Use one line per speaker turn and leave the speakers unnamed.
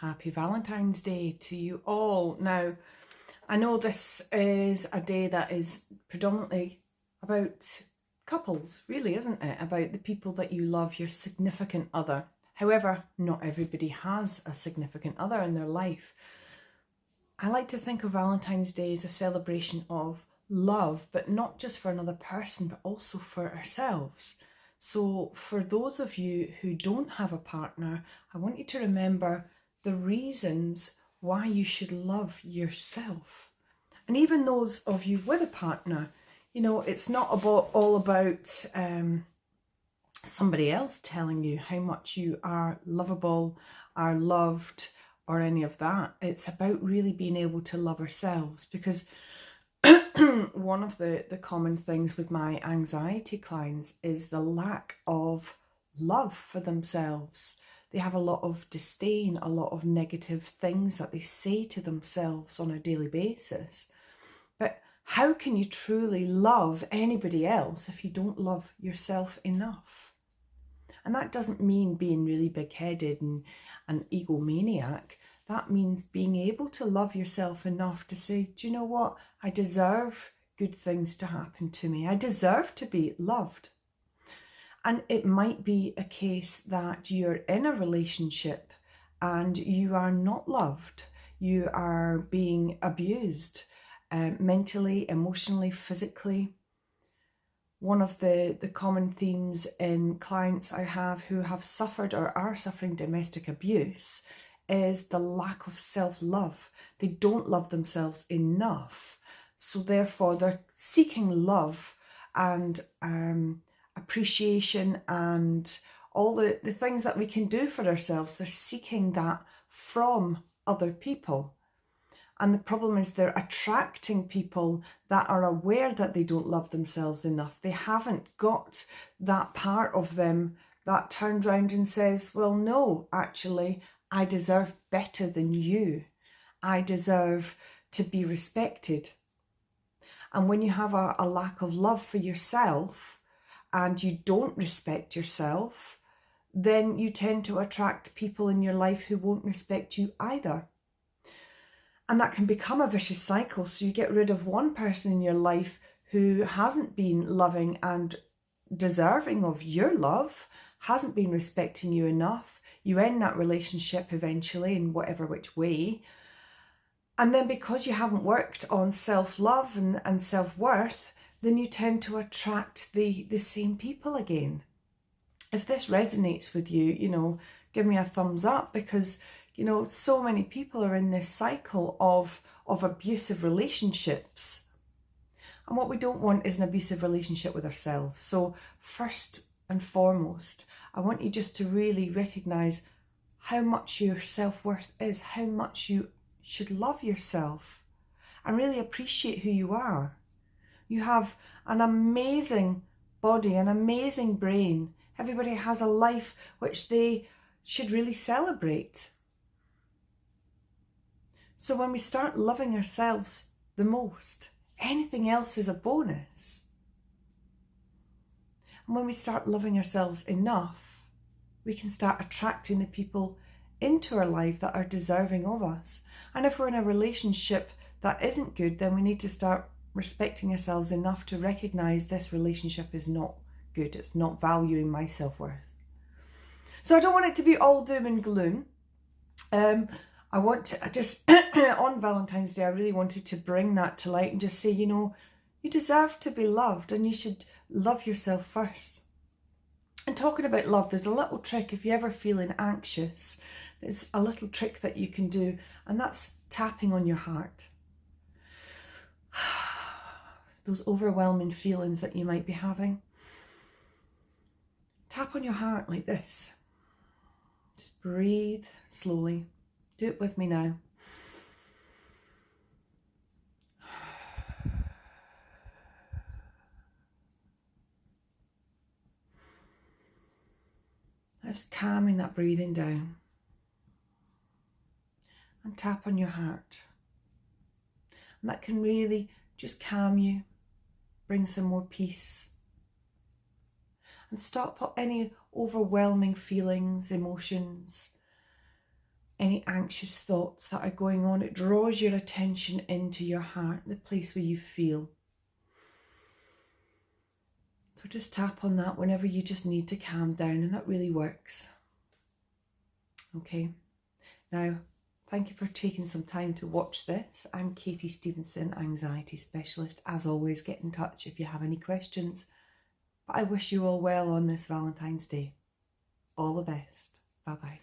Happy Valentine's Day to you all. Now, I know this is a day that is predominantly about couples, really, isn't it? About the people that you love, your significant other. However, not everybody has a significant other in their life. I like to think of Valentine's Day as a celebration of love, but not just for another person, but also for ourselves. So for those of you who don't have a partner, I want you to remember the reasons why you should love yourself. And even those of you with a partner, you know, it's not all about somebody else telling you how much you are lovable, are loved, or any of that. It's about really being able to love ourselves, because one of the common things with my anxiety clients is the lack of love for themselves. They have a lot of disdain, a lot of negative things that they say to themselves on a daily basis. But how can you truly love anybody else if you don't love yourself enough? And that doesn't mean being really big-headed and an egomaniac. That means being able to love yourself enough to say, do you know what? I deserve good things to happen to me. I deserve to be loved. And it might be a case that you're in a relationship and you are not loved. You are being abused mentally, emotionally, physically. One of the common themes in clients I have who have suffered or are suffering domestic abuse is the lack of self-love. They don't love themselves enough. So therefore they're seeking love and appreciation and all the things that we can do for ourselves. They're seeking that from other people. And the problem is they're attracting people that are aware that they don't love themselves enough. They haven't got that part of them that turned around and says, well, no, actually, I deserve better than you. I deserve to be respected. And when you have a lack of love for yourself and you don't respect yourself, then you tend to attract people in your life who won't respect you either. And that can become a vicious cycle. So you get rid of one person in your life who hasn't been loving and deserving of your love, hasn't been respecting you enough. You end that relationship eventually in whatever which way. And then because you haven't worked on self-love and self-worth, then you tend to attract the same people again. If this resonates with you, you know, give me a thumbs up, because, you know, so many people are in this cycle of abusive relationships. And what we don't want is an abusive relationship with ourselves. So first and foremost, I want you just to really recognize how much your self-worth is, how much you should love yourself and really appreciate who you are. You have an amazing body, an amazing brain. Everybody has a life which they should really celebrate. So when we start loving ourselves the most, anything else is a bonus. And when we start loving ourselves enough, we can start attracting the people into our life that are deserving of us. And if we're in a relationship that isn't good, then we need to start respecting ourselves enough to recognize this relationship is not good. It's not valuing my self-worth. So I don't want it to be all doom and gloom. I want to just, on Valentine's Day, I really wanted to bring that to light and just say, you know, you deserve to be loved and you should love yourself first. And talking about love, there's a little trick. If you're ever feeling anxious, there's a little trick that you can do, and that's tapping on your heart. Those overwhelming feelings that you might be having. Tap on your heart like this. Just breathe slowly. Do it with me now. Just calming that breathing down. And tap on your heart. And that can really just calm you, bring some more peace. And stop any overwhelming feelings, emotions, any anxious thoughts that are going on. It draws your attention into your heart, the place where you feel. So just tap on that whenever you just need to calm down, and that really works. Okay, now thank you for taking some time to watch this. I'm Katy Stevenson, anxiety specialist. As always, get in touch if you have any questions. But I wish you all well on this Valentine's Day. All the best. Bye-bye.